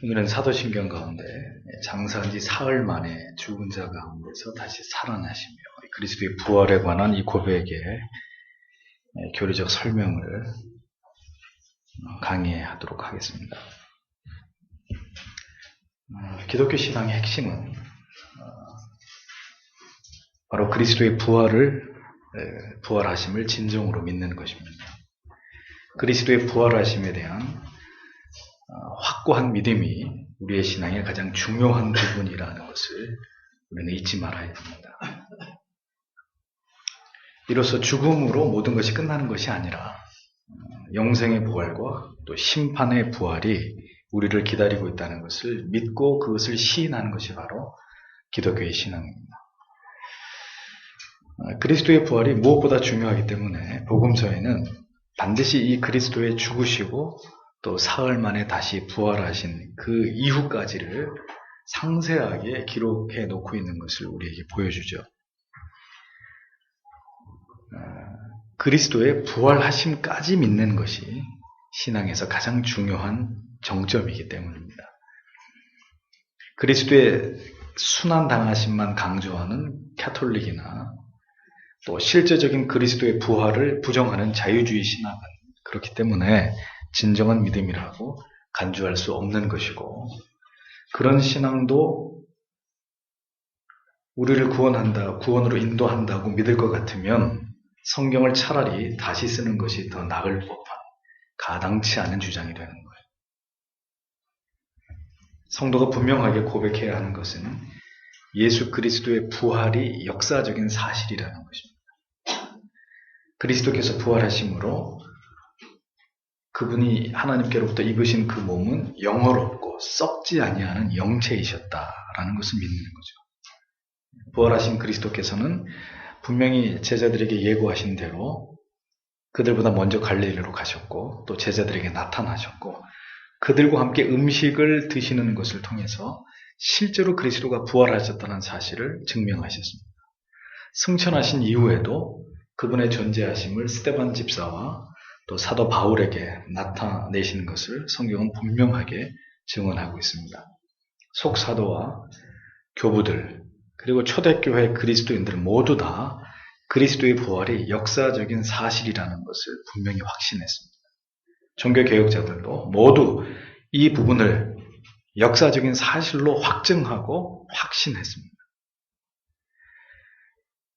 오늘은 사도신경 가운데 장사한 지 사흘 만에 죽은 자 가운데서 다시 살아나시며 그리스도의 부활에 관한 이 고백에 교리적 설명을 강의하도록 하겠습니다. 기독교 신앙의 핵심은 바로 그리스도의 부활하심을 진정으로 믿는 것입니다. 그리스도의 부활하심에 대한 확고한 믿음이 우리의 신앙의 가장 중요한 부분이라는 것을 우리는 잊지 말아야 됩니다. 이로써 죽음으로 모든 것이 끝나는 것이 아니라 영생의 부활과 또 심판의 부활이 우리를 기다리고 있다는 것을 믿고 그것을 시인하는 것이 바로 기독교의 신앙입니다. 그리스도의 부활이 무엇보다 중요하기 때문에 복음서에는 반드시 이 그리스도의 죽으시고 또 사흘 만에 다시 부활하신 그 이후까지를 상세하게 기록해 놓고 있는 것을 우리에게 보여주죠. 그리스도의 부활하심까지 믿는 것이 신앙에서 가장 중요한 정점이기 때문입니다. 그리스도의 순환당하심만 강조하는 캐톨릭이나 또 실제적인 그리스도의 부활을 부정하는 자유주의 신학은 그렇기 때문에 진정한 믿음이라고 간주할 수 없는 것이고, 그런 신앙도 우리를 구원으로 인도한다고 믿을 것 같으면 성경을 차라리 다시 쓰는 것이 더 나을 법한 가당치 않은 주장이 되는 거예요. 성도가 분명하게 고백해야 하는 것은 예수 그리스도의 부활이 역사적인 사실이라는 것입니다. 그리스도께서 부활하심으로 그분이 하나님께로부터 입으신 그 몸은 영어롭고 썩지 아니하는 영체이셨다라는 것을 믿는 거죠. 부활하신 그리스도께서는 분명히 제자들에게 예고하신 대로 그들보다 먼저 갈릴리로 가셨고 또 제자들에게 나타나셨고 그들과 함께 음식을 드시는 것을 통해서 실제로 그리스도가 부활하셨다는 사실을 증명하셨습니다. 승천하신 이후에도 그분의 존재하심을 스데반 집사와 또 사도 바울에게 나타내시는 것을 성경은 분명하게 증언하고 있습니다. 속사도와 교부들 그리고 초대교회 그리스도인들 모두 다 그리스도의 부활이 역사적인 사실이라는 것을 분명히 확신했습니다. 종교개혁자들도 모두 이 부분을 역사적인 사실로 확증하고 확신했습니다.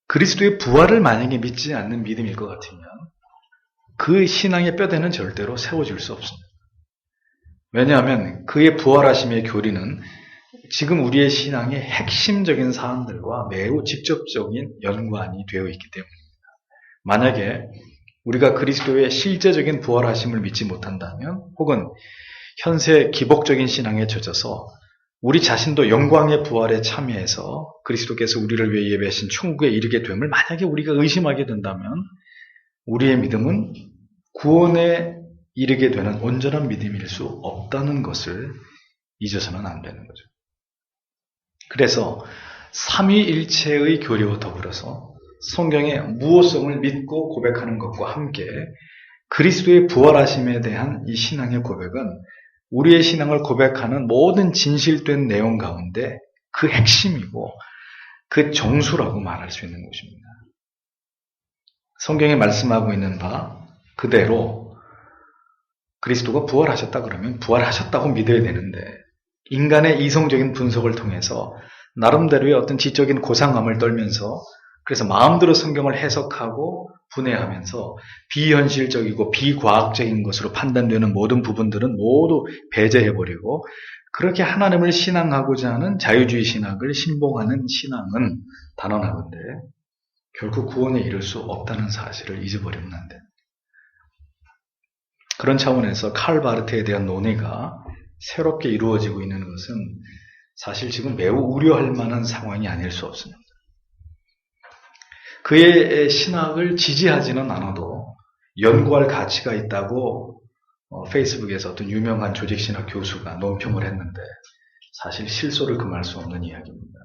그리스도의 부활을 만약에 믿지 않는 믿음일 것 같으면 그 신앙의 뼈대는 절대로 세워질 수 없습니다. 왜냐하면 그의 부활하심의 교리는 지금 우리의 신앙의 핵심적인 사안들과 매우 직접적인 연관이 되어 있기 때문입니다. 만약에 우리가 그리스도의 실제적인 부활하심을 믿지 못한다면 혹은 현세 기복적인 신앙에 젖어서 우리 자신도 영광의 부활에 참여해서 그리스도께서 우리를 위해 예배하신 천국에 이르게 됨을 만약에 우리가 의심하게 된다면 우리의 믿음은 구원에 이르게 되는 온전한 믿음일 수 없다는 것을 잊어서는 안 되는 거죠. 그래서 삼위일체의 교리와 더불어서 성경의 무호성을 믿고 고백하는 것과 함께 그리스도의 부활하심에 대한 이 신앙의 고백은 우리의 신앙을 고백하는 모든 진실된 내용 가운데 그 핵심이고 그 정수라고 말할 수 있는 것입니다. 성경이 말씀하고 있는 바 그대로 그리스도가 부활하셨다 그러면 부활하셨다고 믿어야 되는데 인간의 이성적인 분석을 통해서 나름대로의 어떤 지적인 고상함을 떨면서 그래서 마음대로 성경을 해석하고 분해하면서 비현실적이고 비과학적인 것으로 판단되는 모든 부분들은 모두 배제해버리고 그렇게 하나님을 신앙하고자 하는 자유주의 신학을 신봉하는 신앙은 단언하건대 결국 구원에 이를 수 없다는 사실을 잊어버리면 안 됩니다. 그런 차원에서 칼 바르트에 대한 논의가 새롭게 이루어지고 있는 것은 사실 지금 매우 우려할 만한 상황이 아닐 수 없습니다. 그의 신학을 지지하지는 않아도 연구할 가치가 있다고 페이스북에서 어떤 유명한 조직신학 교수가 논평을 했는데 사실 실소를 금할 수 없는 이야기입니다.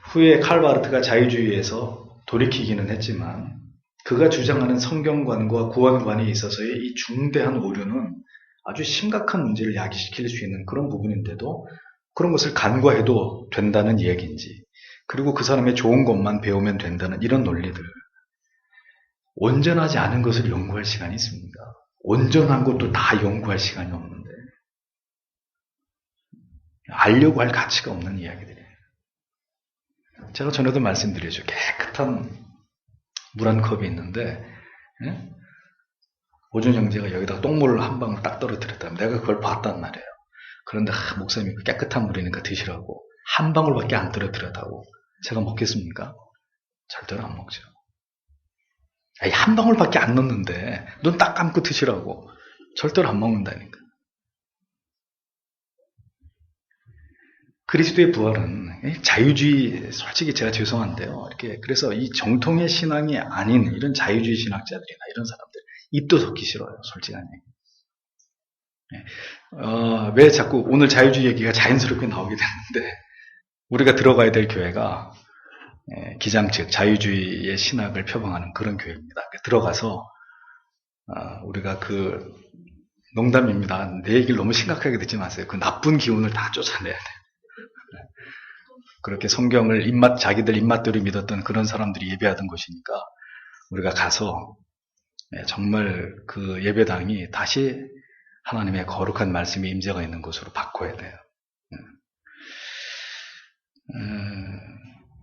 후에 칼 바르트가 자유주의에서 돌이키기는 했지만 그가 주장하는 성경관과 구원관에 있어서의 이 중대한 오류는 아주 심각한 문제를 야기시킬 수 있는 그런 부분인데도 그런 것을 간과해도 된다는 이야기인지, 그리고 그 사람의 좋은 것만 배우면 된다는 이런 논리들, 온전하지 않은 것을 연구할 시간이 있습니까? 온전한 것도 다 연구할 시간이 없는데 알려고 할 가치가 없는 이야기들이에요. 제가 전에도 말씀드렸죠. 깨끗한 물 한 컵이 있는데 오준 형제가 여기다가 똥물을 한 방울 딱 떨어뜨렸다면 내가 그걸 봤단 말이에요. 그런데 목사님이 깨끗한 물이니까 드시라고 한 방울밖에 안 떨어뜨렸다고 제가 먹겠습니까? 절대로 안 먹죠. 한 방울밖에 안 넣는데 눈 딱 감고 드시라고 절대로 안 먹는다니까. 그리스도의 부활은 자유주의, 솔직히 제가 죄송한데요. 이렇게 그래서 이 정통의 신앙이 아닌 이런 자유주의 신학자들이나 이런 사람들 입도 섞기 싫어요. 솔직한 얘기. 왜 자꾸 오늘 자유주의 얘기가 자연스럽게 나오게 됐는데 우리가 들어가야 될 교회가 기장측 자유주의의 신학을 표방하는 그런 교회입니다. 들어가서 우리가 그 농담입니다. 내 얘기를 너무 심각하게 듣지 마세요. 그 나쁜 기운을 다 쫓아내야 돼요. 그렇게 성경을 자기들 입맛대로 믿었던 그런 사람들이 예배하던 곳이니까 우리가 가서 정말 그 예배당이 다시 하나님의 거룩한 말씀이 임재가 있는 곳으로 바꿔야 돼요.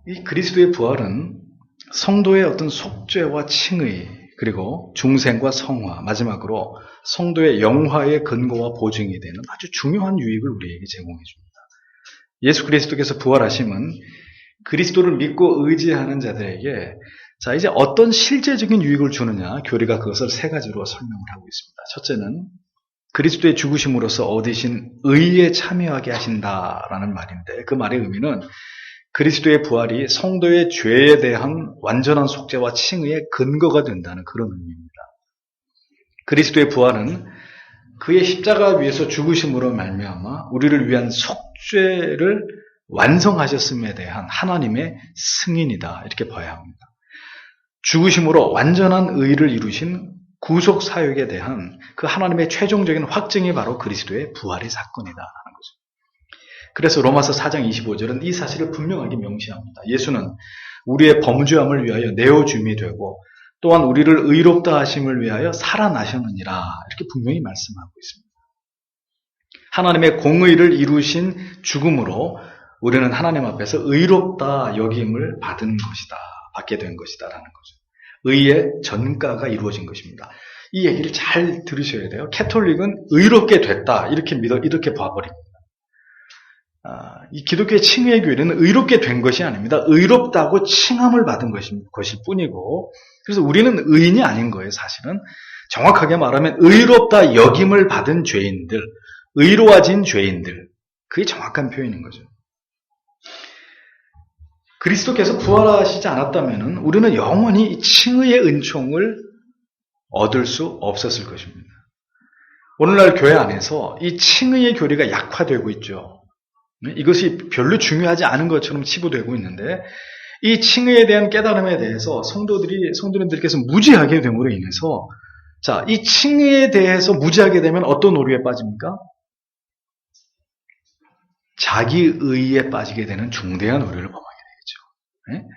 이 그리스도의 부활은 성도의 어떤 속죄와 칭의, 그리고 중생과 성화, 마지막으로 성도의 영화의 근거와 보증이 되는 아주 중요한 유익을 우리에게 제공해 줍니다. 예수 그리스도께서 부활하심은 그리스도를 믿고 의지하는 자들에게 자 이제 어떤 실제적인 유익을 주느냐, 교리가 그것을 세 가지로 설명을 하고 있습니다. 첫째는 그리스도의 죽으심으로써 얻으신 의에 참여하게 하신다라는 말인데, 그 말의 의미는 그리스도의 부활이 성도의 죄에 대한 완전한 속죄와 칭의의 근거가 된다는 그런 의미입니다. 그리스도의 부활은 그의 십자가 위에서 죽으심으로 말미암아 우리를 위한 속죄를 완성하셨음에 대한 하나님의 승인이다, 이렇게 봐야 합니다. 죽으심으로 완전한 의를 이루신 구속 사역에 대한 그 하나님의 최종적인 확증이 바로 그리스도의 부활의 사건이다라는 거죠. 그래서 로마서 4장 25절은 이 사실을 분명하게 명시합니다. 예수는 우리의 범죄함을 위하여 내어줌이 되고 또한 우리를 의롭다 하심을 위하여 살아나셨느니라, 이렇게 분명히 말씀하고 있습니다. 하나님의 공의를 이루신 죽음으로 우리는 하나님 앞에서 의롭다 여김을 받게 된 것이다라는 거죠. 의의 전가가 이루어진 것입니다. 이 얘기를 잘 들으셔야 돼요. 캐톨릭은 의롭게 됐다 이렇게 봐버립니다. 이 기독교의 칭의의 교리는 의롭게 된 것이 아닙니다. 의롭다고 칭함을 받은 것일 뿐이고, 그래서 우리는 의인이 아닌 거예요. 사실은 정확하게 말하면 의롭다 여김을 받은 죄인들, 의로워진 죄인들, 그게 정확한 표현인 거죠. 그리스도께서 부활하시지 않았다면 우리는 영원히 칭의의 은총을 얻을 수 없었을 것입니다. 오늘날 교회 안에서 이 칭의의 교리가 약화되고 있죠. 이것이 별로 중요하지 않은 것처럼 치부되고 있는데, 이 칭의에 대한 깨달음에 대해서 성도님들께서 무지하게 됨으로 인해서, 자, 이 칭의에 대해서 무지하게 되면 어떤 오류에 빠집니까? 자기의에 빠지게 되는 중대한 오류를 범하게 되겠죠.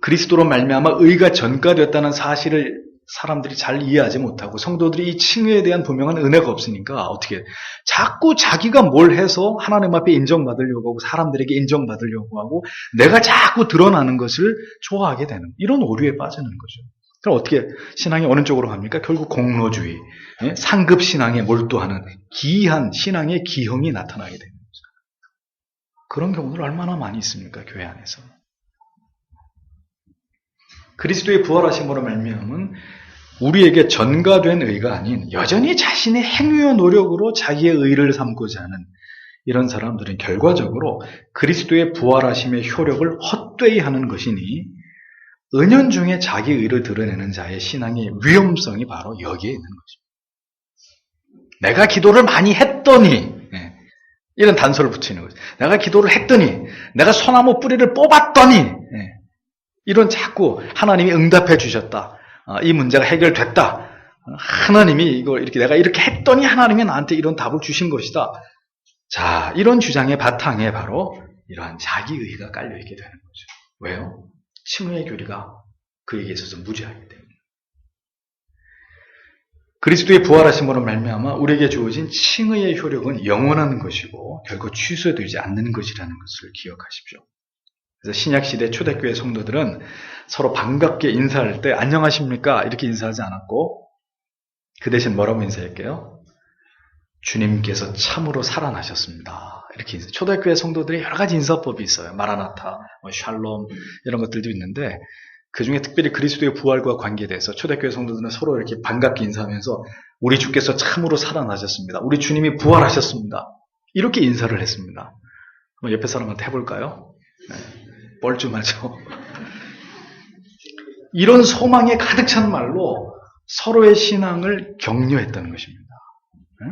그리스도로 말미암아 의가 전가되었다는 사실을 사람들이 잘 이해하지 못하고, 성도들이 이 칭의에 대한 분명한 은혜가 없으니까 어떻게 자꾸 자기가 뭘 해서 하나님 앞에 인정받으려고 하고 사람들에게 인정받으려고 하고 내가 자꾸 드러나는 것을 좋아하게 되는 이런 오류에 빠지는 거죠. 그럼 어떻게 신앙이 어느 쪽으로 갑니까? 결국 공로주의, 상급 신앙에 몰두하는 기이한 신앙의 기형이 나타나게 되는 거죠. 그런 경우들 얼마나 많이 있습니까? 교회 안에서. 그리스도의 부활하심으로 말미암은 우리에게 전가된 의가 아닌 여전히 자신의 행위와 노력으로 자기의 의를 삼고자 하는 이런 사람들은 결과적으로 그리스도의 부활하심의 효력을 헛되이 하는 것이니, 은연중에 자기 의를 드러내는 자의 신앙의 위험성이 바로 여기에 있는 것입니다. 내가 기도를 많이 했더니, 이런 단서를 붙이는 거죠. 내가 기도를 했더니, 내가 소나무 뿌리를 뽑았더니, 이런 자꾸 하나님이 응답해 주셨다, 이 문제가 해결됐다, 하나님이 이걸 이렇게 내가 이렇게 했더니 하나님이 나한테 이런 답을 주신 것이다. 자, 이런 주장의 바탕에 바로 이러한 자기의가 깔려있게 되는 거죠. 왜요? 칭의의 교리가 그에게 있어서 무죄하기 때문에. 그리스도의 부활하심으로 말미암아 우리에게 주어진 칭의의 효력은 영원한 것이고 결코 취소되지 않는 것이라는 것을 기억하십시오. 그래서 신약시대 초대교회 성도들은 서로 반갑게 인사할 때 안녕하십니까? 이렇게 인사하지 않았고 그 대신 뭐라고 인사할게요? 주님께서 참으로 살아나셨습니다. 이렇게 인사. 초대교회 성도들이 여러 가지 인사법이 있어요. 마라나타, 샬롬 이런 것들도 있는데 그 중에 특별히 그리스도의 부활과 관계돼서 초대교회 성도들은 서로 이렇게 반갑게 인사하면서 우리 주께서 참으로 살아나셨습니다. 우리 주님이 부활하셨습니다. 이렇게 인사를 했습니다. 한번 옆에 사람한테 해볼까요? 네. 뻘쭘하죠. 이런 소망에 가득 찬 말로 서로의 신앙을 격려했다는 것입니다. 네?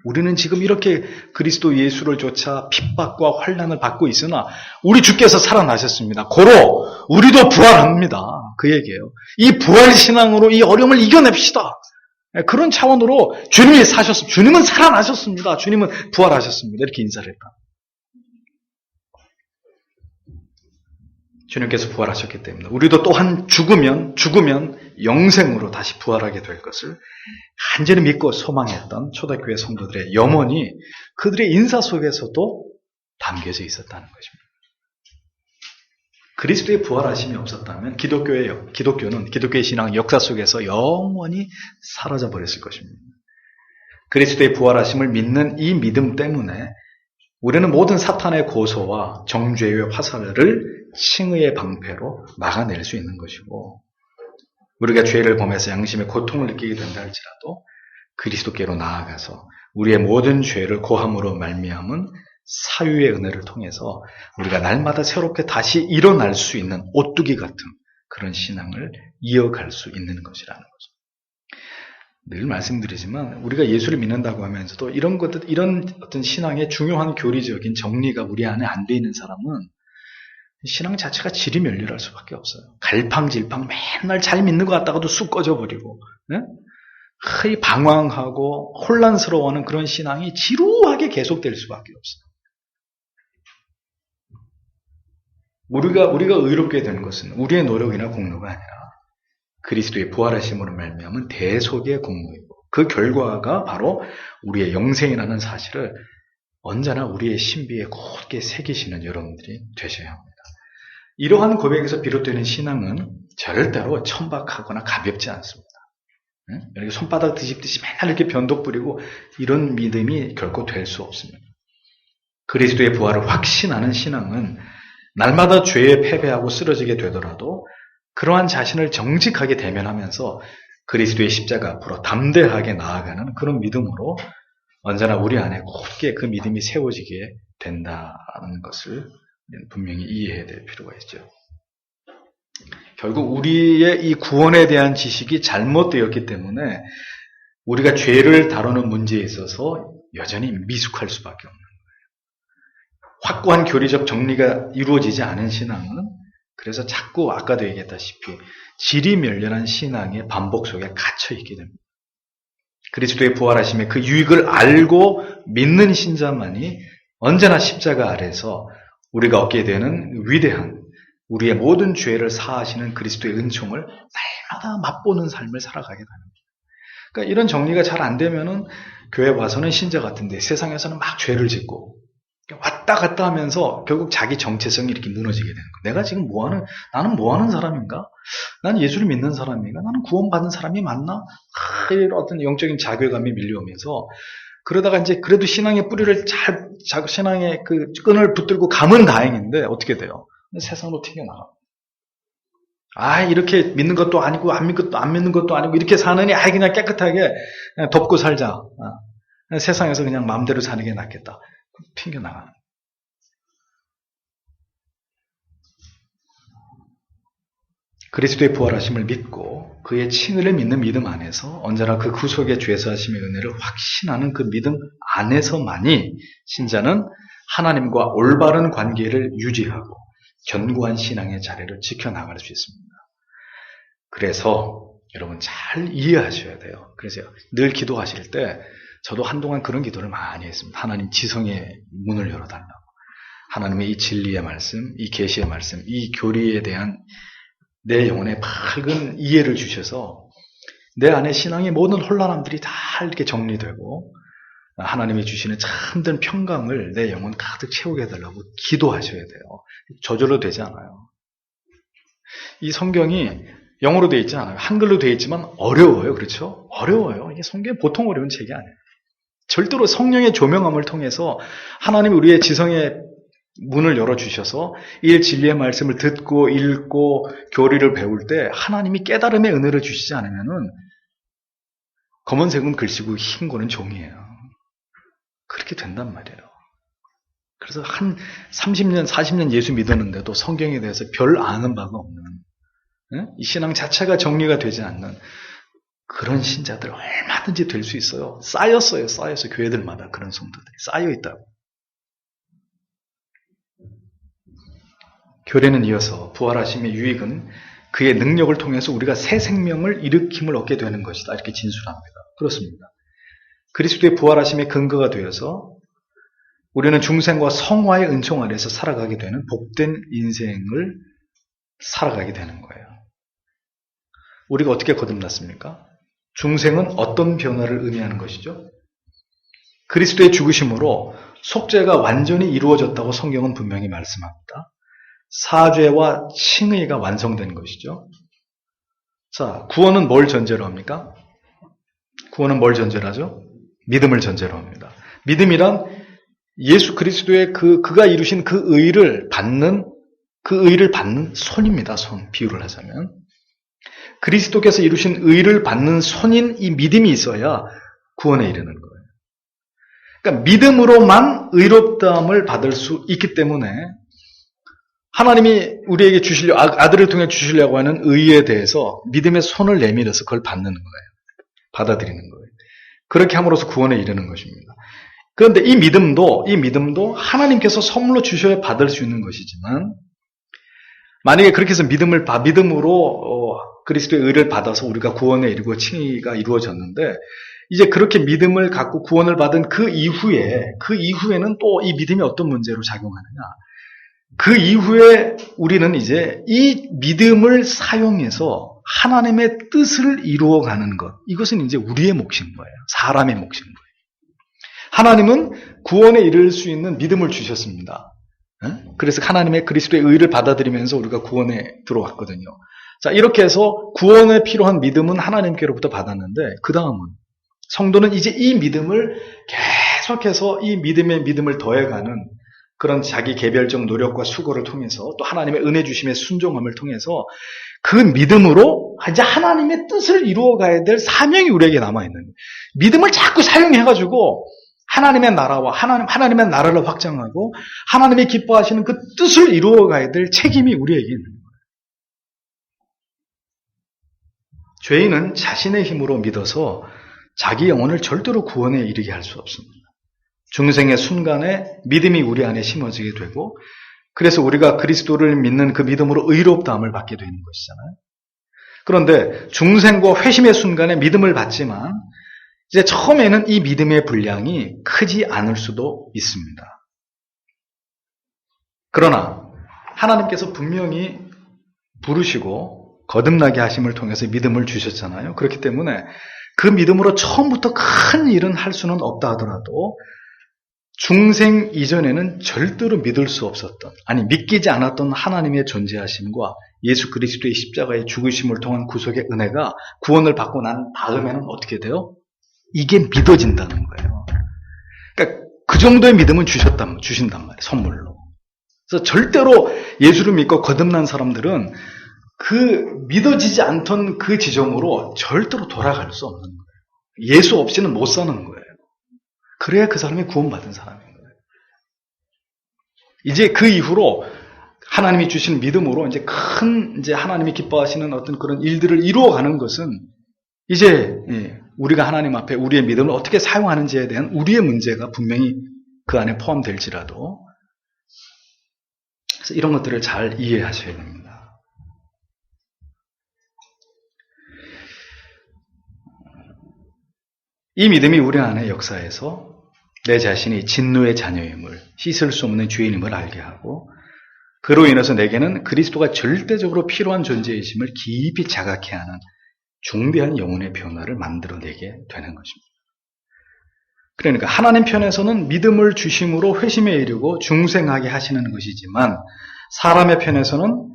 우리는 지금 이렇게 그리스도 예수를 쫓아 핍박과 환난을 받고 있으나 우리 주께서 살아나셨습니다. 고로 우리도 부활합니다. 그 얘기예요. 이 부활신앙으로 이 어려움을 이겨냅시다. 그런 차원으로 주님이 사셨습니다. 주님은 살아나셨습니다. 주님은 부활하셨습니다. 이렇게 인사를 했다. 주님께서 부활하셨기 때문에 우리도 또한 죽으면 영생으로 다시 부활하게 될 것을 간절히 믿고 소망했던 초대교회 성도들의 염원이 그들의 인사 속에서도 담겨져 있었다는 것입니다. 그리스도의 부활하심이 없었다면 기독교의 신앙 역사 속에서 영원히 사라져 버렸을 것입니다. 그리스도의 부활하심을 믿는 이 믿음 때문에 우리는 모든 사탄의 고소와 정죄의 화살을 칭의의 방패로 막아낼 수 있는 것이고 우리가 죄를 범해서 양심의 고통을 느끼게 된다 할지라도 그리스도께로 나아가서 우리의 모든 죄를 고함으로 말미암은 사유의 은혜를 통해서 우리가 날마다 새롭게 다시 일어날 수 있는 오뚜기 같은 그런 신앙을 이어갈 수 있는 것이라는 거죠. 늘 말씀드리지만 우리가 예수를 믿는다고 하면서도 이런 어떤 신앙의 중요한 교리적인 정리가 우리 안에 안 돼 있는 사람은 신앙 자체가 질이 멸렬할 수밖에 없어요. 갈팡질팡 맨날 잘 믿는 것 같다가도 쑥 꺼져버리고 방황하고 혼란스러워하는 그런 신앙이 지루하게 계속될 수밖에 없어요. 우리가 의롭게 되는 것은 우리의 노력이나 공로가 아니라 그리스도의 부활하심으로 말미암은 대속의 공로이고 그 결과가 바로 우리의 영생이라는 사실을 언제나 우리의 신비에 곧게 새기시는 여러분들이 되셔야 합니다. 이러한 고백에서 비롯되는 신앙은 절대로 천박하거나 가볍지 않습니다. 이렇게 손바닥 뒤집듯이 맨날 이렇게 변덕 부리고 이런 믿음이 결코 될 수 없습니다. 그리스도의 부활을 확신하는 신앙은 날마다 죄에 패배하고 쓰러지게 되더라도 그러한 자신을 정직하게 대면하면서 그리스도의 십자가 앞으로 담대하게 나아가는 그런 믿음으로 언제나 우리 안에 곧게 그 믿음이 세워지게 된다는 것을 분명히 이해해야 될 필요가 있죠. 결국 우리의 이 구원에 대한 지식이 잘못되었기 때문에 우리가 죄를 다루는 문제에 있어서 여전히 미숙할 수밖에 없는 거예요. 확고한 교리적 정리가 이루어지지 않은 신앙은 그래서 자꾸 아까도 얘기했다시피 질이 멸렬한 신앙의 반복 속에 갇혀 있게 됩니다. 그리스도의 부활하심의 그 유익을 알고 믿는 신자만이 언제나 십자가 아래서 우리가 얻게 되는 위대한 우리의 모든 죄를 사하시는 그리스도의 은총을 날마다 맛보는 삶을 살아가게 됩니다. 그러니까 이런 정리가 잘 안 되면은 교회 와서는 신자 같은데 세상에서는 막 죄를 짓고 왔다 갔다 하면서 결국 자기 정체성이 이렇게 무너지게 되는 거예요. 내가 지금 나는 뭐 하는 사람인가? 나는 예수를 믿는 사람인가? 나는 구원받은 사람이 맞나? 이런 어떤 영적인 자괴감이 밀려오면서 그러다가 이제 그래도 신앙의 뿌리를 신앙의 그 끈을 붙들고 가면 다행인데 어떻게 돼요? 세상으로 튕겨나가. 이렇게 믿는 것도 아니고 안 믿는 것도 아니고 이렇게 사느니 그냥 깨끗하게 그냥 덮고 살자. 세상에서 그냥 마음대로 사는 게 낫겠다. 튕겨나가는. 그리스도의 부활하심을 믿고 그의 칭의를 믿는 믿음 안에서 언제나 그 구속의 죄사하심의 은혜를 확신하는 그 믿음 안에서만이 신자는 하나님과 올바른 관계를 유지하고 견고한 신앙의 자리를 지켜나갈 수 있습니다. 그래서 여러분 잘 이해하셔야 돼요. 그래서 늘 기도하실 때 저도 한동안 그런 기도를 많이 했습니다. 하나님 지성의 문을 열어달라고. 하나님의 이 진리의 말씀, 이 계시의 말씀, 이 교리에 대한 내 영혼에 밝은 이해를 주셔서 내 안에 신앙의 모든 혼란함들이 다 이렇게 정리되고 하나님이 주시는 참된 평강을 내 영혼 가득 채우게 해달라고 기도하셔야 돼요. 저절로 되지 않아요. 이 성경이 영어로 되어 있지 않아요. 한글로 되어 있지만 어려워요. 그렇죠? 어려워요. 이게 성경이 보통 어려운 책이 아니에요. 절대로 성령의 조명함을 통해서 하나님이 우리의 지성의 문을 열어주셔서 이 진리의 말씀을 듣고 읽고 교리를 배울 때 하나님이 깨달음의 은혜를 주시지 않으면은 검은색은 글씨고 흰 거는 종이에요. 그렇게 된단 말이에요. 그래서 한 30년, 40년 예수 믿었는데도 성경에 대해서 별 아는 바가 없는 이 신앙 자체가 정리가 되지 않는 그런 신자들 얼마든지 될 수 있어요. 쌓였어요. 교회들마다 그런 성도들이 쌓여있다고. 교리는 이어서 부활하심의 유익은 그의 능력을 통해서 우리가 새 생명을 일으킴을 얻게 되는 것이다. 이렇게 진술합니다. 그렇습니다. 그리스도의 부활하심의 근거가 되어서 우리는 중생과 성화의 은총 아래에서 살아가게 되는 복된 인생을 살아가게 되는 거예요. 우리가 어떻게 거듭났습니까? 중생은 어떤 변화를 의미하는 것이죠? 그리스도의 죽으심으로 속죄가 완전히 이루어졌다고 성경은 분명히 말씀합니다. 사죄와 칭의가 완성된 것이죠. 자, 구원은 뭘 전제로 합니까? 구원은 뭘 전제로 하죠? 믿음을 전제로 합니다. 믿음이란 예수 그리스도의 그가 이루신 그 의를 받는 손입니다. 손, 비유를 하자면. 그리스도께서 이루신 의를 받는 손인 이 믿음이 있어야 구원에 이르는 거예요. 그러니까 믿음으로만 의롭다함을 받을 수 있기 때문에 하나님이 우리에게 아들을 통해 주시려고 하는 의에 대해서 믿음의 손을 내밀어서 그걸 받는 거예요. 받아들이는 거예요. 그렇게 함으로써 구원에 이르는 것입니다. 그런데 이 믿음도 하나님께서 선물로 주셔야 받을 수 있는 것이지만 만약에 그렇게 해서 믿음으로 그리스도의 의를 받아서 우리가 구원에 이르고 칭의가 이루어졌는데 이제 그렇게 믿음을 갖고 구원을 받은 그 이후에는 또 이 믿음이 어떤 문제로 작용하느냐? 그 이후에 우리는 이제 이 믿음을 사용해서 하나님의 뜻을 이루어가는 것. 이것은 이제 우리의 몫인 거예요. 사람의 몫인 거예요. 하나님은 구원에 이를 수 있는 믿음을 주셨습니다. 그래서 하나님의 그리스도의 의를 받아들이면서 우리가 구원에 들어왔거든요. 자, 이렇게 해서 구원에 필요한 믿음은 하나님께로부터 받았는데 그 다음은 성도는 이제 이 믿음을 계속해서 이 믿음을 더해가는 그런 자기 개별적 노력과 수고를 통해서 또 하나님의 은혜 주심의 순종함을 통해서 그 믿음으로 이제 하나님의 뜻을 이루어가야 될 사명이 우리에게 남아있는 거예요. 믿음을 자꾸 사용해가지고 하나님의 나라와 하나님의 나라를 확장하고 하나님이 기뻐하시는 그 뜻을 이루어가야 될 책임이 우리에게 있는 거예요. 죄인은 자신의 힘으로 믿어서 자기 영혼을 절대로 구원에 이르게 할 수 없습니다. 중생의 순간에 믿음이 우리 안에 심어지게 되고 그래서 우리가 그리스도를 믿는 그 믿음으로 의롭다함을 받게 되는 것이잖아요. 그런데 중생과 회심의 순간에 믿음을 받지만 이제 처음에는 이 믿음의 분량이 크지 않을 수도 있습니다. 그러나 하나님께서 분명히 부르시고 거듭나게 하심을 통해서 믿음을 주셨잖아요. 그렇기 때문에 그 믿음으로 처음부터 큰 일은 할 수는 없다 하더라도 중생 이전에는 절대로 믿을 수 없었던, 믿기지 않았던 하나님의 존재하심과 예수 그리스도의 십자가의 죽으심을 통한 구속의 은혜가 구원을 받고 난 다음에는 어떻게 돼요? 이게 믿어진다는 거예요. 그러니까 그 정도의 믿음은 주신단 말이에요. 선물로. 그래서 절대로 예수를 믿고 거듭난 사람들은 그 믿어지지 않던 그 지점으로 절대로 돌아갈 수 없는 거예요. 예수 없이는 못 사는 거예요. 그래야 그 사람이 구원받은 사람인 거예요. 이제 그 이후로 하나님이 주신 믿음으로 이제 하나님이 기뻐하시는 어떤 그런 일들을 이루어가는 것은 이제 우리가 하나님 앞에 우리의 믿음을 어떻게 사용하는지에 대한 우리의 문제가 분명히 그 안에 포함될지라도 그래서 이런 것들을 잘 이해하셔야 됩니다. 이 믿음이 우리 안에 역사해서 내 자신이 진노의 자녀임을, 씻을 수 없는 죄인임을 알게 하고, 그로 인해서 내게는 그리스도가 절대적으로 필요한 존재이심을 깊이 자각해 하는 중대한 영혼의 변화를 만들어내게 되는 것입니다. 그러니까 하나님 편에서는 믿음을 주심으로 회심에 이르고 중생하게 하시는 것이지만, 사람의 편에서는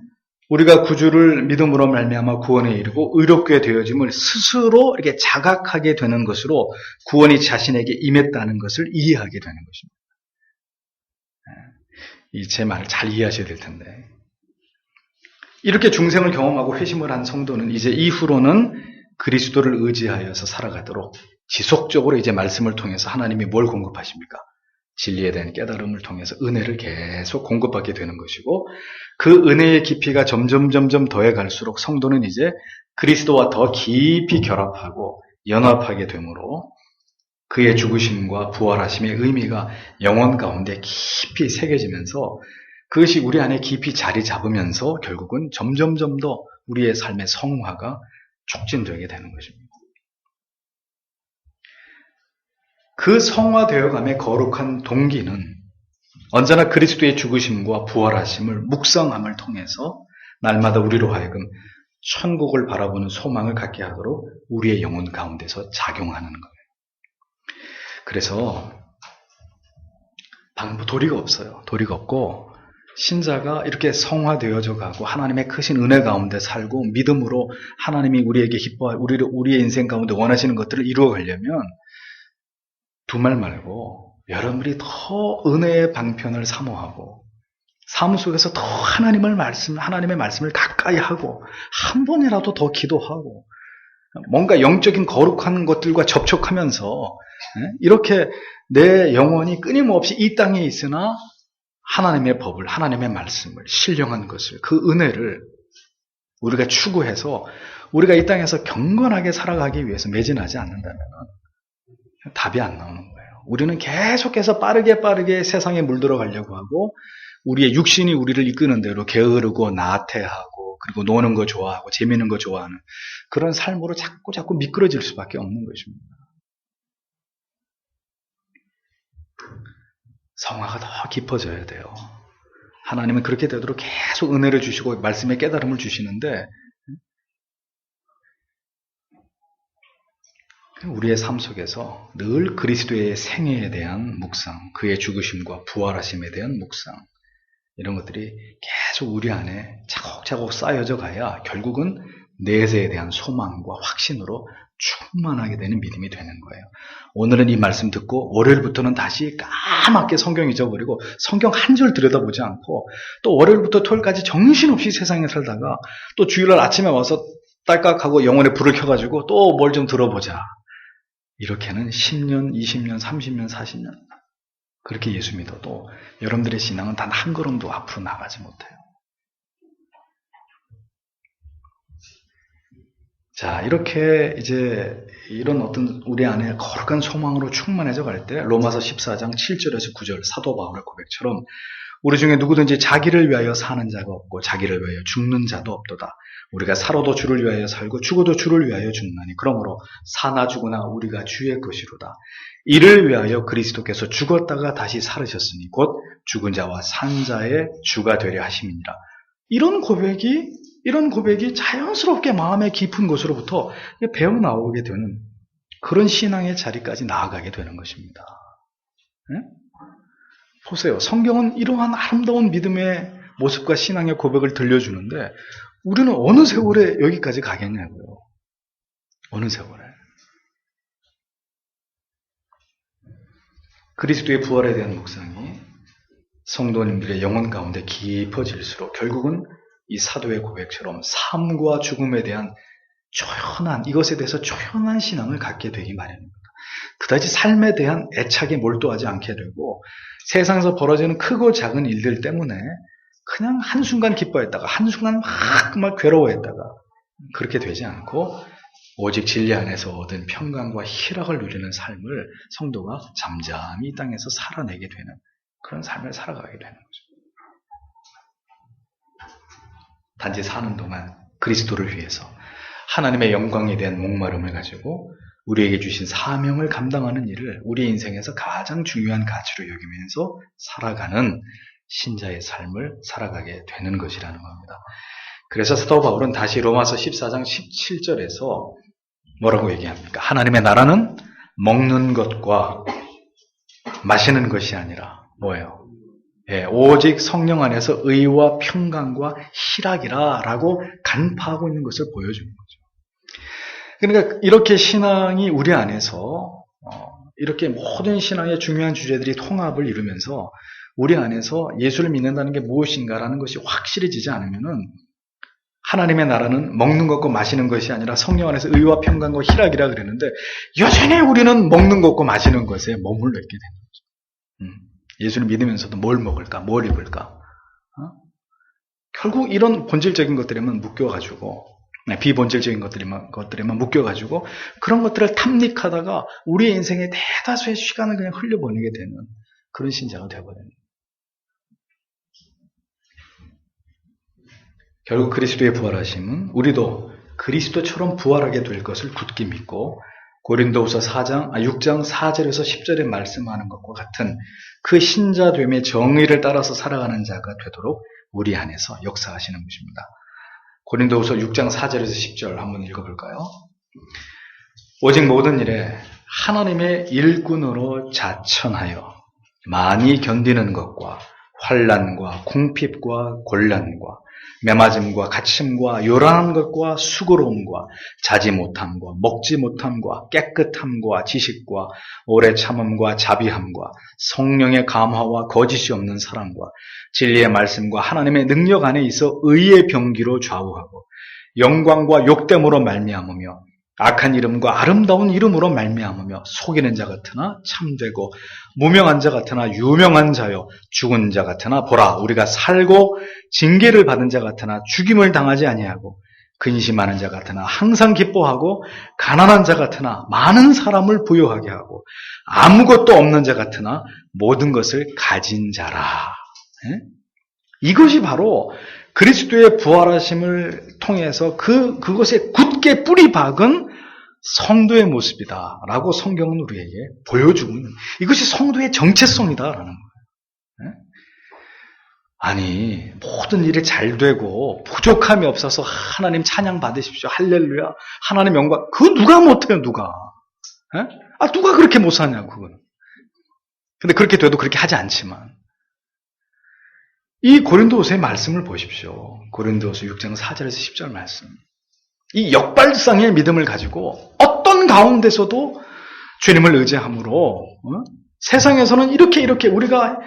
우리가 구주를 믿음으로 말미암아 구원에 이르고 의롭게 되어짐을 스스로 이렇게 자각하게 되는 것으로 구원이 자신에게 임했다는 것을 이해하게 되는 것입니다. 제 말을 잘 이해하셔야 될 텐데, 이렇게 중생을 경험하고 회심을 한 성도는 이제 이후로는 그리스도를 의지하여서 살아가도록 지속적으로 이제 말씀을 통해서 하나님이 뭘 공급하십니까? 진리에 대한 깨달음을 통해서 은혜를 계속 공급받게 되는 것이고, 그 은혜의 깊이가 점점 더해 갈수록 성도는 이제 그리스도와 더 깊이 결합하고 연합하게 되므로 그의 죽으심과 부활하심의 의미가 영혼 가운데 깊이 새겨지면서 그것이 우리 안에 깊이 자리 잡으면서 결국은 점점 더 우리의 삶의 성화가 촉진되게 되는 것입니다. 그 성화되어감의 거룩한 동기는 언제나 그리스도의 죽으심과 부활하심을 묵상함을 통해서 날마다 우리로 하여금 천국을 바라보는 소망을 갖게 하도록 우리의 영혼 가운데서 작용하는 거예요. 그래서 도리가 없어요. 도리가 없고 신자가 이렇게 성화되어져 가고 하나님의 크신 은혜 가운데 살고 믿음으로 하나님이 우리에게 기뻐할 우리의 인생 가운데 원하시는 것들을 이루어 가려면 두 말 말고 여러분들이 더 은혜의 방편을 사모하고 삶 속에서 더 하나님의 말씀을 가까이 하고 한 번이라도 더 기도하고 뭔가 영적인 거룩한 것들과 접촉하면서 이렇게 내 영혼이 끊임없이 이 땅에 있으나 하나님의 법을, 하나님의 말씀을, 신령한 것을, 그 은혜를 우리가 추구해서 우리가 이 땅에서 경건하게 살아가기 위해서 매진하지 않는다면 답이 안 나오는 거예요. 우리는 계속해서 빠르게 세상에 물들어 가려고 하고 우리의 육신이 우리를 이끄는 대로 게으르고 나태하고 그리고 노는 거 좋아하고 재미있는 거 좋아하는 그런 삶으로 자꾸 미끄러질 수밖에 없는 것입니다. 성화가 더 깊어져야 돼요. 하나님은 그렇게 되도록 계속 은혜를 주시고 말씀의 깨달음을 주시는데 우리의 삶 속에서 늘 그리스도의 생애에 대한 묵상, 그의 죽으심과 부활하심에 대한 묵상 이런 것들이 계속 우리 안에 차곡차곡 쌓여져 가야 결국은 내세에 대한 소망과 확신으로 충만하게 되는 믿음이 되는 거예요. 오늘은 이 말씀 듣고 월요일부터는 다시 까맣게 성경 잊어버리고 성경 한 줄 들여다보지 않고 또 월요일부터 토요일까지 정신없이 세상에 살다가 또 주일날 아침에 와서 딸깍하고 영혼의 불을 켜가지고 또 뭘 좀 들어보자. 이렇게는 10년, 20년, 30년, 40년 그렇게 예수 믿어도 여러분들의 신앙은 단 한 걸음도 앞으로 나가지 못해요. 자, 이렇게 이제 이런 어떤 우리 안에 거룩한 소망으로 충만해져 갈 때 로마서 14장 7절에서 9절 사도 바울의 고백처럼 우리 중에 누구든지 자기를 위하여 사는 자가 없고 자기를 위하여 죽는 자도 없도다. 우리가 살아도 주를 위하여 살고 죽어도 주를 위하여 죽나니 그러므로 사나 죽으나 우리가 주의 것이로다. 이를 위하여 그리스도께서 죽었다가 다시 살으셨으니 곧 죽은 자와 산 자의 주가 되려 하심이니라. 이런 고백이 자연스럽게 마음의 깊은 곳으로부터 배어 나오게 되는 그런 신앙의 자리까지 나아가게 되는 것입니다. 네? 보세요. 성경은 이러한 아름다운 믿음의 모습과 신앙의 고백을 들려주는데 우리는 어느 세월에 여기까지 가겠냐고요. 어느 세월에. 그리스도의 부활에 대한 묵상이 성도님들의 영혼 가운데 깊어질수록 결국은 이 사도의 고백처럼 삶과 죽음에 대한 이것에 대해서 초연한 신앙을 갖게 되기 마련입니다. 그다지 삶에 대한 애착에 몰두하지 않게 되고 세상에서 벌어지는 크고 작은 일들 때문에 그냥 한순간 기뻐했다가 한순간 막 괴로워했다가 그렇게 되지 않고 오직 진리 안에서 얻은 평강과 희락을 누리는 삶을 성도가 잠잠히 이 땅에서 살아내게 되는 그런 삶을 살아가게 되는 거죠. 단지 사는 동안 그리스도를 위해서 하나님의 영광에 대한 목마름을 가지고 우리에게 주신 사명을 감당하는 일을 우리 인생에서 가장 중요한 가치로 여기면서 살아가는 신자의 삶을 살아가게 되는 것이라는 겁니다. 그래서 사도 바울은 다시 로마서 14장 17절에서 뭐라고 얘기합니까? 하나님의 나라는 먹는 것과 마시는 것이 아니라 뭐예요? 예, 오직 성령 안에서 의와 평강과 희락이라 라고 간파하고 있는 것을 보여주는 거죠. 그러니까 이렇게 신앙이 우리 안에서 이렇게 모든 신앙의 중요한 주제들이 통합을 이루면서 우리 안에서 예수를 믿는다는 게 무엇인가라는 것이 확실해지지 않으면은 하나님의 나라는 먹는 것과 마시는 것이 아니라 성령 안에서 의와 평강과 희락이라 그랬는데 여전히 우리는 먹는 것과 마시는 것에 머물러 있게 되는 거죠. 예수를 믿으면서도 뭘 먹을까? 뭘 입을까? 결국 이런 본질적인 것들에만 묶여가지고 비본질적인 것들에만 묶여가지고 그런 것들을 탐닉하다가 우리의 인생의 대다수의 시간을 그냥 흘려보내게 되는 그런 신자가 되어버립니다. 결국 그리스도의 부활하심은 우리도 그리스도처럼 부활하게 될 것을 굳게 믿고 고린도후서 6장 4절에서 10절에 말씀하는 것과 같은 그 신자됨의 정의를 따라서 살아가는 자가 되도록 우리 안에서 역사하시는 것입니다. 고린도후서 6장 4절에서 10절 한번 읽어볼까요? 오직 모든 일에 하나님의 일꾼으로 자천하여 많이 견디는 것과 환난과 궁핍과 곤란과 매맞음과 갇힘과 요란한 것과 수고로움과 자지 못함과 먹지 못함과 깨끗함과 지식과 오래 참음과 자비함과 성령의 감화와 거짓이 없는 사랑과 진리의 말씀과 하나님의 능력 안에 있어 의의 병기로 좌우하고 영광과 욕됨으로 말미암으며 악한 이름과 아름다운 이름으로 말미암으며 속이는 자 같으나 참되고 무명한 자 같으나 유명한 자요 죽은 자 같으나 보라 우리가 살고 징계를 받은 자 같으나 죽임을 당하지 아니하고 근심하는 자 같으나 항상 기뻐하고 가난한 자 같으나 많은 사람을 부요하게 하고 아무것도 없는 자 같으나 모든 것을 가진 자라. 이것이 바로 그리스도의 부활하심을 통해서 그것에 굳게 뿌리 박은 성도의 모습이다라고 성경은 우리에게 보여주고 있는 이것이 성도의 정체성이다라는 거예요. 아니 모든 일이 잘 되고 부족함이 없어서 하나님 찬양 받으십시오 할렐루야 하나님 영광 그거 누가 못해요 누가 누가 그렇게 못 사냐고 그거는. 근데 그렇게 돼도 그렇게 하지 않지만 이 고린도후서의 말씀을 보십시오. 고린도후서 6장 4절에서 10절 말씀. 이 역발상의 믿음을 가지고 어떤 가운데서도 주님을 의지함으로 세상에서는 이렇게 우리가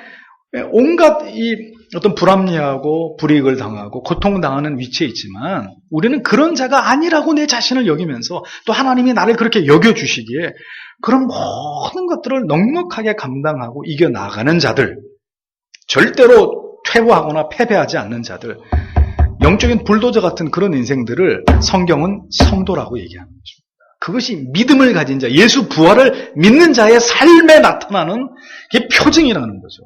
온갖 이 어떤 불합리하고 불이익을 당하고 고통당하는 위치에 있지만 우리는 그런 자가 아니라고 내 자신을 여기면서 또 하나님이 나를 그렇게 여겨주시기에 그런 모든 것들을 넉넉하게 감당하고 이겨나가는 자들 절대로 퇴보하거나 패배하지 않는 자들 영적인 불도저 같은 그런 인생들을 성경은 성도라고 얘기하는 것입니다. 그것이 믿음을 가진 자, 예수 부활을 믿는 자의 삶에 나타나는 게 표징이라는 거죠.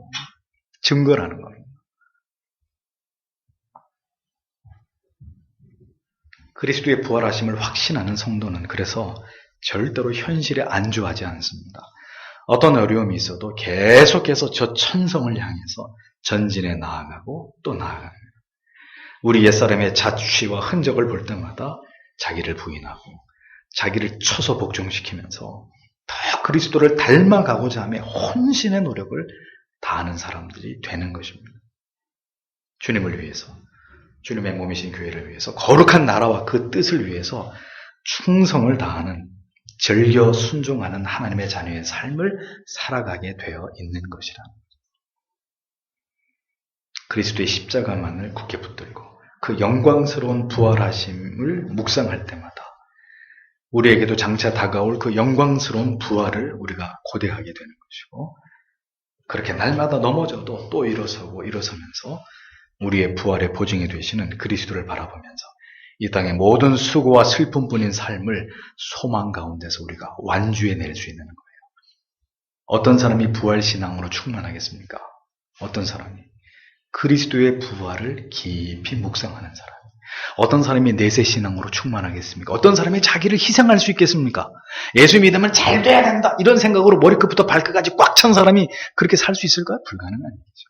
증거라는 겁니다. 그리스도의 부활하심을 확신하는 성도는 그래서 절대로 현실에 안주하지 않습니다. 어떤 어려움이 있어도 계속해서 저 천성을 향해서 전진해 나아가고 또 나아갑니다. 우리 옛사람의 자취와 흔적을 볼 때마다 자기를 부인하고 자기를 쳐서 복종시키면서 더 그리스도를 닮아가고자 하며 혼신의 노력을 다하는 사람들이 되는 것입니다. 주님을 위해서, 주님의 몸이신 교회를 위해서, 거룩한 나라와 그 뜻을 위해서 충성을 다하는 즐겨 순종하는 하나님의 자녀의 삶을 살아가게 되어 있는 것이라. 그리스도의 십자가만을 굳게 붙들고 그 영광스러운 부활하심을 묵상할 때마다 우리에게도 장차 다가올 그 영광스러운 부활을 우리가 고대하게 되는 것이고 그렇게 날마다 넘어져도 또 일어서면서 우리의 부활의 보증이 되시는 그리스도를 바라보면서 이 땅의 모든 수고와 슬픔뿐인 삶을 소망 가운데서 우리가 완주해낼 수 있는 거예요. 어떤 사람이 부활신앙으로 충만하겠습니까? 어떤 사람이? 그리스도의 부활을 깊이 묵상하는 사람. 어떤 사람이 내세 신앙으로 충만하겠습니까? 어떤 사람이 자기를 희생할 수 있겠습니까? 예수 믿으면 잘 돼야 된다 이런 생각으로 머리끝부터 발끝까지 꽉 찬 사람이 그렇게 살 수 있을까요? 불가능한 일이죠.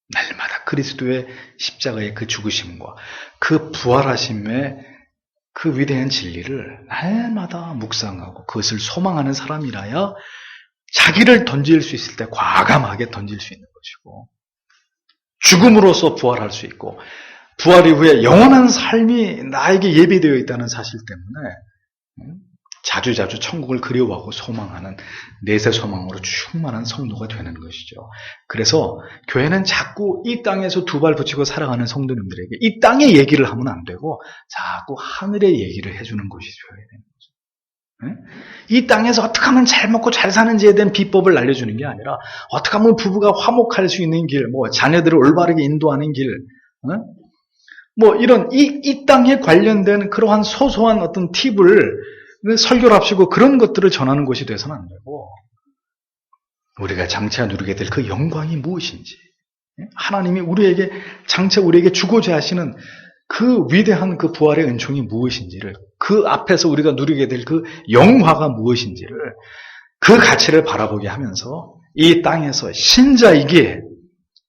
날마다 그리스도의 십자가의 그 죽으심과 그 부활하심의 그 위대한 진리를 날마다 묵상하고 그것을 소망하는 사람이라야 자기를 던질 수 있을 때 과감하게 던질 수 있는 것이고, 죽음으로써 부활할 수 있고, 부활 이후에 영원한 삶이 나에게 예비되어 있다는 사실 때문에 자주자주 천국을 그리워하고 소망하는 내세 소망으로 충만한 성도가 되는 것이죠. 그래서 교회는 자꾸 이 땅에서 두 발 붙이고 살아가는 성도님들에게 이 땅의 얘기를 하면 안 되고 자꾸 하늘의 얘기를 해주는 것이 되어야 되는 거죠. 이 땅에서 어떻게 하면 잘 먹고 잘 사는지에 대한 비법을 알려주는 게 아니라 어떻게 하면 부부가 화목할 수 있는 길, 자녀들을 올바르게 인도하는 길, 이런 이 땅에 관련된 그러한 소소한 어떤 팁을 설교를 합시고 그런 것들을 전하는 것이 돼서는 안 되고, 우리가 장차 누리게 될 그 영광이 무엇인지, 하나님이 장차 우리에게 주고자 하시는 그 위대한 그 부활의 은총이 무엇인지를, 그 앞에서 우리가 누리게 될 그 영화가 무엇인지를, 그 가치를 바라보게 하면서 이 땅에서 신자이기에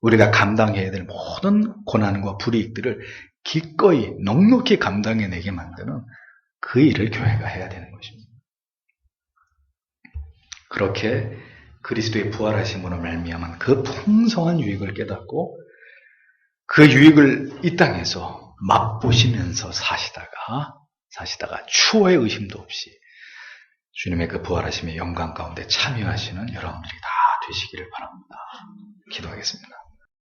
우리가 감당해야 될 모든 고난과 불이익들을 기꺼이 넉넉히 감당해내게 만드는 그 일을 교회가 해야 되는 것입니다. 그렇게 그리스도의 부활하심으로 말미암은 그 풍성한 유익을 깨닫고 그 유익을 이 땅에서 맛보시면서 사시다가 추호의 의심도 없이 주님의 그 부활하심의 영광 가운데 참여하시는 여러분들이 다 되시기를 바랍니다. 기도하겠습니다.